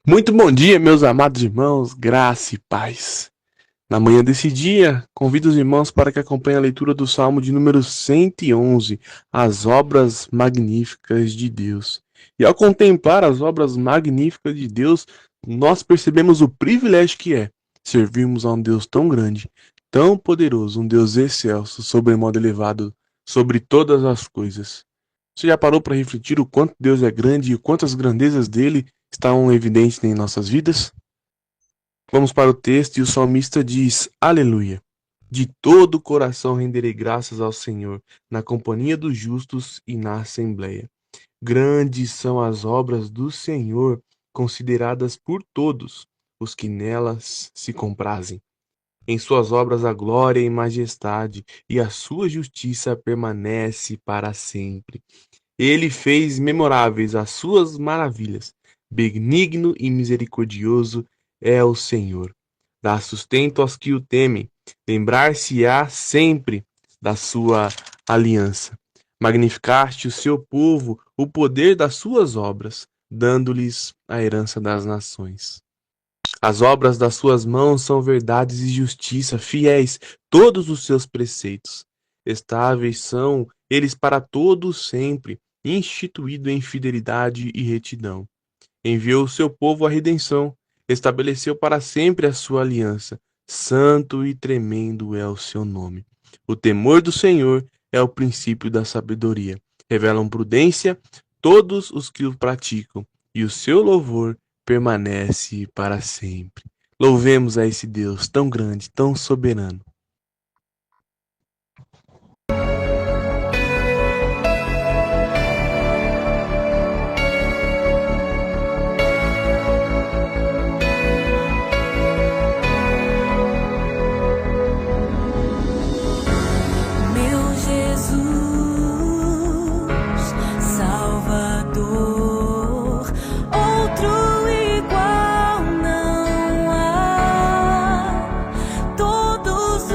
Muito bom dia, meus amados irmãos, graça e paz. Na manhã desse dia, convido os irmãos para que acompanhem a leitura do Salmo de número 111, as obras magníficas de Deus. E ao contemplar as obras magníficas de Deus, nós percebemos o privilégio que é servirmos a um Deus tão grande, tão poderoso, um Deus excelso, sobremodo elevado sobre todas as coisas. Você já parou para refletir o quanto Deus é grande e o quanto as grandezas dele estão evidentes em nossas vidas? Vamos para o texto e o salmista diz: Aleluia! De todo o coração renderei graças ao Senhor, na companhia dos justos e na assembleia. Grandes são as obras do Senhor, consideradas por todos os que nelas se comprazem. Em suas obras a glória e majestade, e a sua justiça permanece para sempre. Ele fez memoráveis as suas maravilhas. Benigno e misericordioso é o Senhor. Dá sustento aos que o temem. Lembrar-se-á sempre da sua aliança. Magnificaste o seu povo, o poder das suas obras, dando-lhes a herança das nações. As obras das suas mãos são verdades e justiça, fiéis todos os seus preceitos. Estáveis são eles para todos sempre, instituído em fidelidade e retidão. Enviou o seu povo à redenção, estabeleceu para sempre a sua aliança. Santo e tremendo é o seu nome. O temor do Senhor é o princípio da sabedoria. Revelam prudência todos os que o praticam, e o seu louvor permanece para sempre. Louvemos a esse Deus tão grande, tão soberano. Meu Jesus, Salvador, outro igual não há. Todos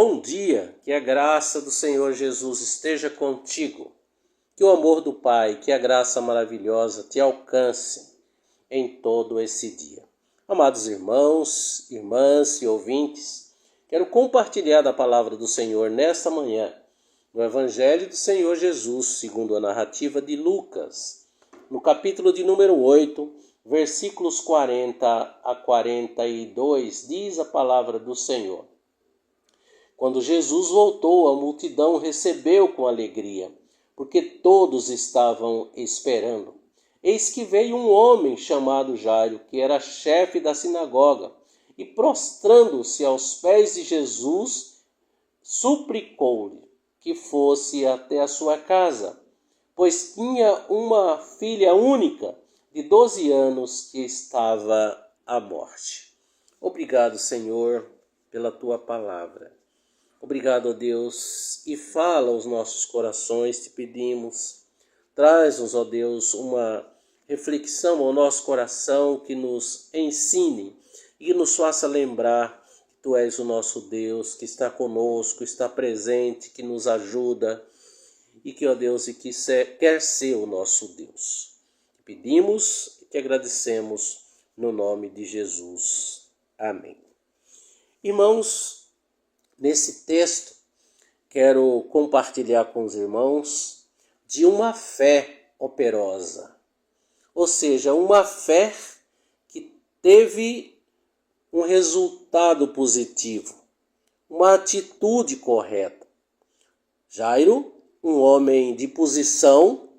Bom dia, que a graça do Senhor Jesus esteja contigo. Que o amor do Pai, que a graça maravilhosa te alcance em todo esse dia. Amados irmãos, irmãs e ouvintes, quero compartilhar da palavra do Senhor nesta manhã, no Evangelho do Senhor Jesus, segundo a narrativa de Lucas, no capítulo de número 8, versículos 40 a 42, diz a palavra do Senhor. Quando Jesus voltou, a multidão recebeu com alegria, porque todos estavam esperando. Eis que veio um homem chamado Jairo, que era chefe da sinagoga, e prostrando-se aos pés de Jesus, suplicou-lhe que fosse até a sua casa, pois tinha uma filha única de 12 anos que estava à morte. Obrigado, Senhor, pela tua palavra. Obrigado, ó Deus, e fala aos nossos corações, te pedimos. Traz-nos, ó Deus, uma reflexão ao nosso coração que nos ensine e que nos faça lembrar que tu és o nosso Deus, que está conosco, está presente, que nos ajuda e que, ó Deus, e que quer ser o nosso Deus. Te pedimos e te agradecemos no nome de Jesus. Amém. Irmãos, nesse texto, quero compartilhar com os irmãos de uma fé operosa. Ou seja, uma fé que teve um resultado positivo, uma atitude correta. Jairo, um homem de posição,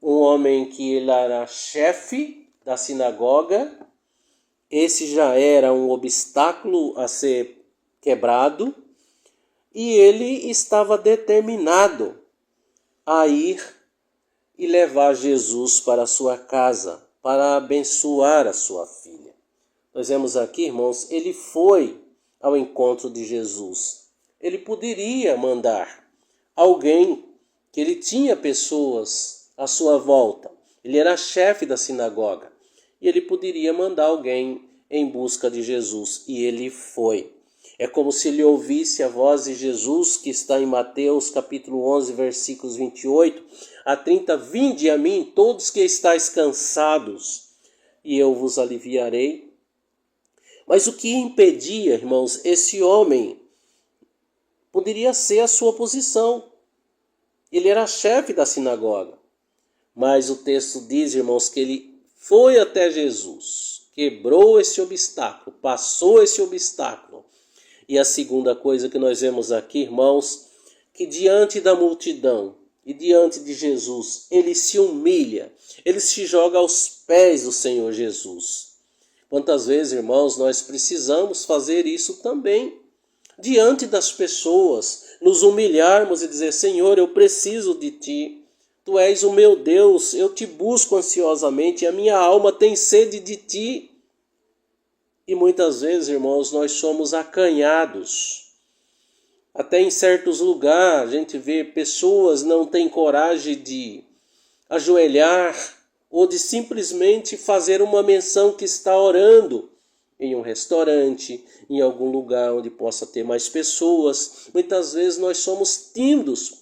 um homem que ele era chefe da sinagoga, esse já era um obstáculo a ser quebrado, e ele estava determinado a ir e levar Jesus para a sua casa, para abençoar a sua filha. Nós vemos aqui, irmãos, ele foi ao encontro de Jesus. Ele poderia mandar alguém, que ele tinha pessoas à sua volta. Ele era chefe da sinagoga. E ele poderia mandar alguém em busca de Jesus. E ele foi. É como se ele ouvisse a voz de Jesus, que está em Mateus capítulo 11, versículos 28 a 30. Vinde a mim, todos que estáis cansados, e eu vos aliviarei. Mas o que impedia, irmãos, esse homem poderia ser a sua posição. Ele era chefe da sinagoga. Mas o texto diz, irmãos, que ele foi até Jesus, quebrou esse obstáculo, passou esse obstáculo. E a segunda coisa que nós vemos aqui, irmãos, que diante da multidão e diante de Jesus, ele se humilha, ele se joga aos pés do Senhor Jesus. Quantas vezes, irmãos, nós precisamos fazer isso também, diante das pessoas, nos humilharmos e dizer, Senhor, eu preciso de ti, tu és o meu Deus, eu te busco ansiosamente, a minha alma tem sede de ti. E muitas vezes, irmãos, nós somos acanhados. Até em certos lugares, a gente vê pessoas não têm coragem de ajoelhar ou de simplesmente fazer uma menção que está orando em um restaurante, em algum lugar onde possa ter mais pessoas. Muitas vezes nós somos tímidos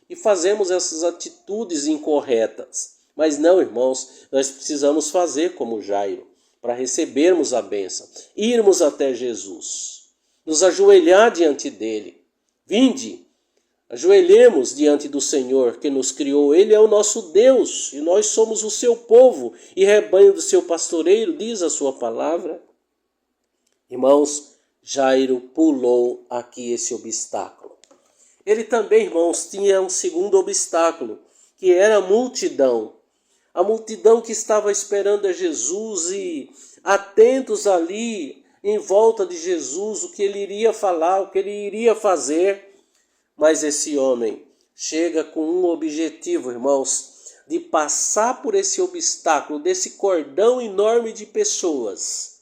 e fazemos essas atitudes incorretas. Mas não, irmãos, nós precisamos fazer como Jairo, para recebermos a bênção, irmos até Jesus, nos ajoelhar diante dele. Vinde, ajoelhemos diante do Senhor que nos criou. Ele é o nosso Deus e nós somos o seu povo e rebanho do seu pastoreiro, diz a sua palavra. Irmãos, Jairo pulou aqui esse obstáculo. Ele também, irmãos, tinha um segundo obstáculo, que era a multidão. A multidão que estava esperando a Jesus e atentos ali em volta de Jesus, o que ele iria falar, o que ele iria fazer. Mas esse homem chega com um objetivo, irmãos, de passar por esse obstáculo, desse cordão enorme de pessoas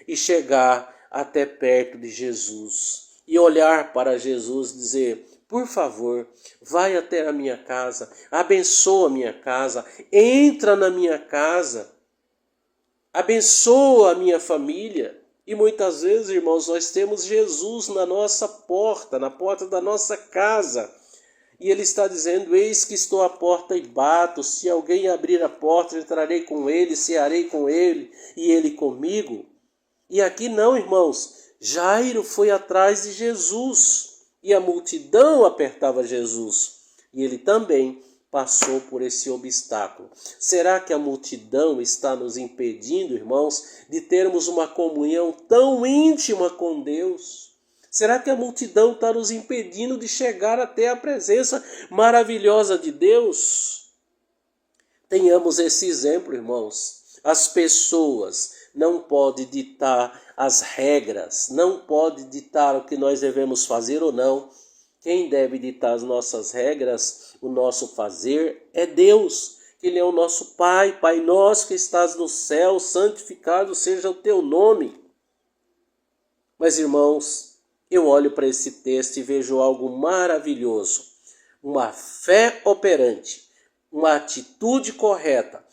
e chegar até perto de Jesus e olhar para Jesus e dizer, por favor, vai até a minha casa, abençoa a minha casa, entra na minha casa, abençoa a minha família E muitas vezes, irmãos, nós temos Jesus na nossa porta, na porta da nossa casa. E ele está dizendo, eis que estou à porta e bato, se alguém abrir a porta, entrarei com ele, cearei com ele e ele comigo. E aqui não, irmãos, Jairo foi atrás de Jesus e a multidão apertava Jesus. E ele também passou por esse obstáculo. Será que a multidão está nos impedindo, irmãos, de termos uma comunhão tão íntima com Deus? Será que a multidão está nos impedindo de chegar até a presença maravilhosa de Deus? Tenhamos esse exemplo, irmãos. As pessoas não podem ditar as regras, não podem ditar o que nós devemos fazer ou não. Quem deve ditar as nossas regras, o nosso fazer, é Deus. Ele é o nosso Pai. Pai nosso que estás no céu, santificado seja o teu nome. Mas, irmãos, eu olho para esse texto e vejo algo maravilhoso. Uma fé operante, uma atitude correta,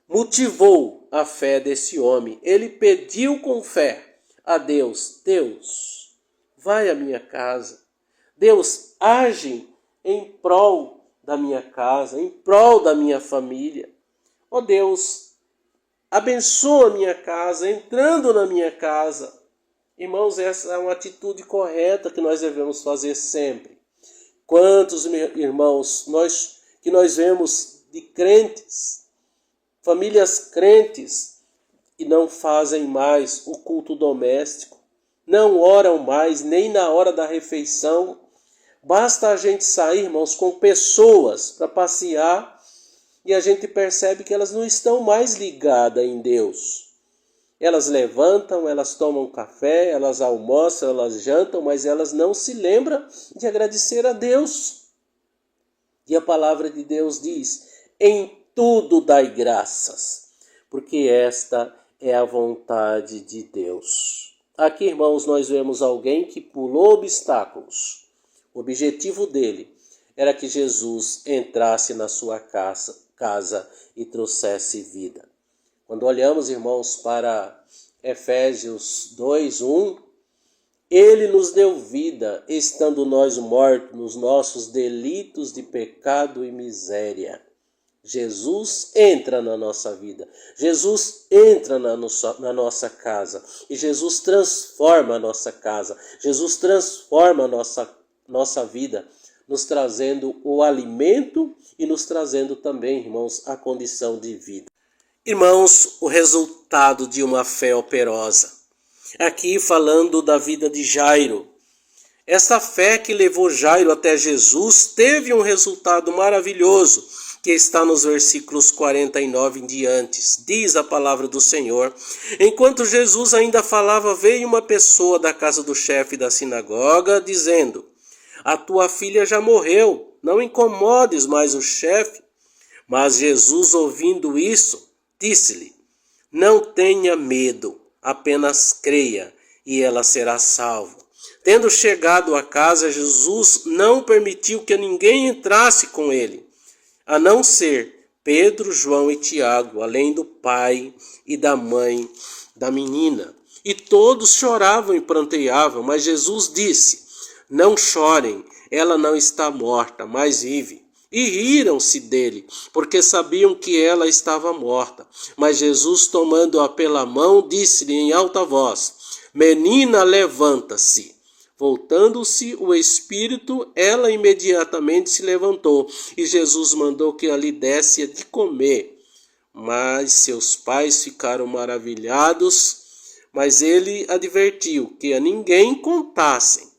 motivou a fé desse homem. Ele pediu com fé a Deus, Deus, vai à minha casa. Deus, age em prol da minha casa, em prol da minha família. Ó Deus, abençoa a minha casa, entrando na minha casa. Irmãos, essa é uma atitude correta que nós devemos fazer sempre. Quantos irmãos que nós vemos de crentes, famílias crentes, que não fazem mais o culto doméstico, não oram mais nem na hora da refeição. Basta a gente sair, irmãos, com pessoas para passear e a gente percebe que elas não estão mais ligadas em Deus. Elas levantam, elas tomam café, elas almoçam, elas jantam, mas elas não se lembram de agradecer a Deus. E a palavra de Deus diz, em tudo dai graças, porque esta é a vontade de Deus. Aqui, irmãos, nós vemos alguém que pulou obstáculos. O objetivo dele era que Jesus entrasse na sua casa e trouxesse vida. Quando olhamos, irmãos, para Efésios 2:1, ele nos deu vida, estando nós mortos nos nossos delitos de pecado e miséria. Jesus entra na nossa vida, Jesus entra na nossa casa, e Jesus transforma a nossa casa, Jesus transforma a nossa vida, nos trazendo o alimento e nos trazendo também, irmãos, a condição de vida. Irmãos, o resultado de uma fé operosa. Aqui falando da vida de Jairo. Esta fé que levou Jairo até Jesus teve um resultado maravilhoso, que está nos versículos 49 em diante. Diz a palavra do Senhor. Enquanto Jesus ainda falava, veio uma pessoa da casa do chefe da sinagoga, dizendo, a tua filha já morreu, não incomodes mais o chefe. Mas Jesus, ouvindo isso, disse-lhe, não tenha medo, apenas creia, e ela será salva. Tendo chegado a casa, Jesus não permitiu que ninguém entrasse com ele, a não ser Pedro, João e Tiago, além do pai e da mãe da menina. E todos choravam e pranteavam, mas Jesus disse, não chorem, ela não está morta, mas vive. E riram-se dele, porque sabiam que ela estava morta. Mas Jesus, tomando-a pela mão, disse-lhe em alta voz, menina, levanta-se. Voltando-se o espírito, ela imediatamente se levantou, e Jesus mandou que lhe desse de comer. Mas seus pais ficaram maravilhados, mas ele advertiu que a ninguém contassem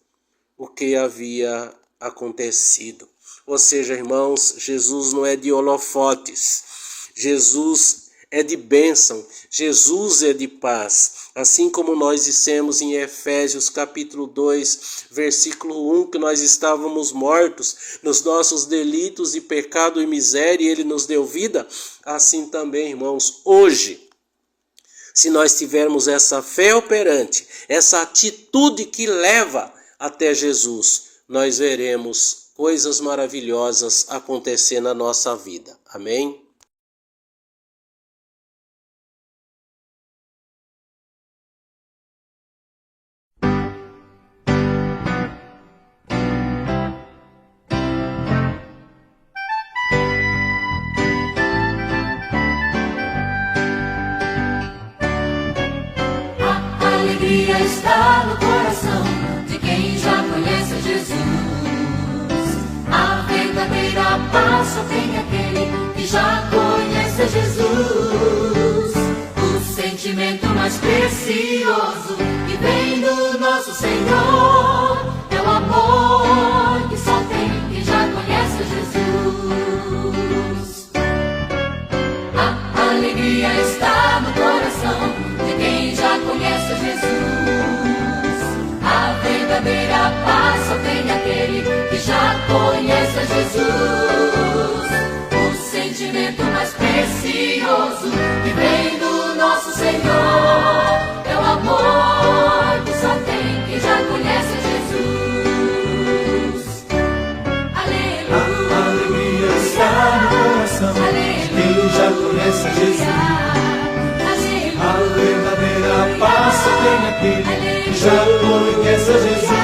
o que havia acontecido. Ou seja, irmãos, Jesus não é de holofotes, Jesus é de bênção, Jesus é de paz. Assim como nós dissemos em Efésios capítulo 2, versículo 1, que nós estávamos mortos nos nossos delitos de pecado e miséria e ele nos deu vida, assim também, irmãos, hoje, se nós tivermos essa fé operante, essa atitude que leva até Jesus, nós veremos coisas maravilhosas acontecer na nossa vida. Amém? paz só tem aquele que já conhece Jesus. O sentimento mais precioso que vem do nosso Senhor é o amor que só tem quem já conhece Jesus. A alegria está no coração de quem já conhece Jesus. A verdadeira paz só tem aquele que já conhece Jesus. O sentimento mais precioso que vem do nosso Senhor é o amor que só tem quem já conhece Jesus. Aleluia. A alegria está no coração de quem já conhece Jesus. A verdadeira paz só tem aquele que já conhece Jesus.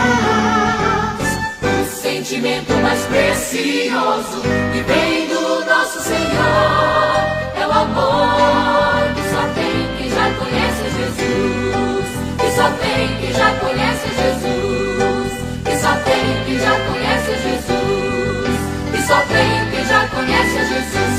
O sentimento mais precioso que vem do nosso Senhor é o amor que só tem quem já conhece Jesus. Que só tem quem já conhece Jesus. Que só tem quem já conhece Jesus. Que só tem quem já conhece Jesus.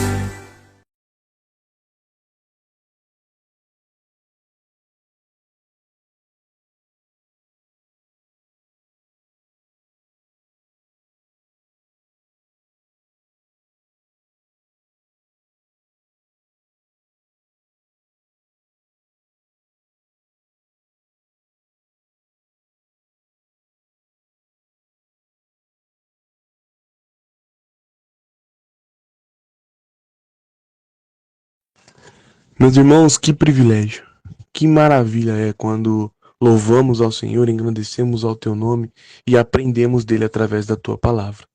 Meus irmãos, que privilégio, que maravilha é quando louvamos ao Senhor, engrandecemos ao teu nome e aprendemos dele através da tua palavra.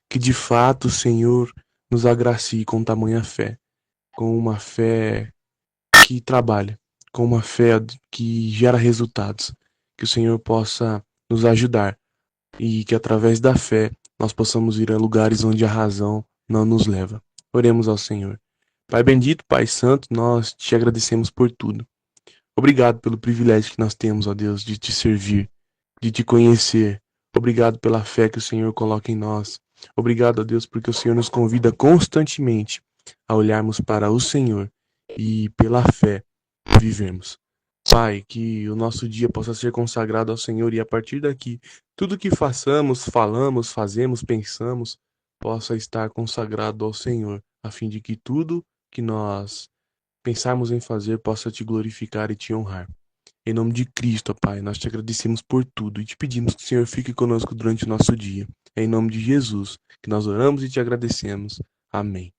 Que de fato o Senhor nos agracie com tamanha fé, com uma fé que trabalha, com uma fé que gera resultados. Que o Senhor possa nos ajudar e que através da fé nós possamos ir a lugares onde a razão não nos leva. Oremos ao Senhor. Pai bendito, Pai santo, nós te agradecemos por tudo. Obrigado pelo privilégio que nós temos, ó Deus, de te servir, de te conhecer. Obrigado pela fé que o Senhor coloca em nós. Obrigado, ó Deus, porque o Senhor nos convida constantemente a olharmos para o Senhor e pela fé vivemos. Pai, que o nosso dia possa ser consagrado ao Senhor e a partir daqui, tudo que façamos, falamos, fazemos, pensamos, possa estar consagrado ao Senhor, a fim de que tudo que nós pensarmos em fazer possa te glorificar e te honrar. Em nome de Cristo, Pai, nós te agradecemos por tudo e te pedimos que o Senhor fique conosco durante o nosso dia. É em nome de Jesus que nós oramos e te agradecemos. Amém.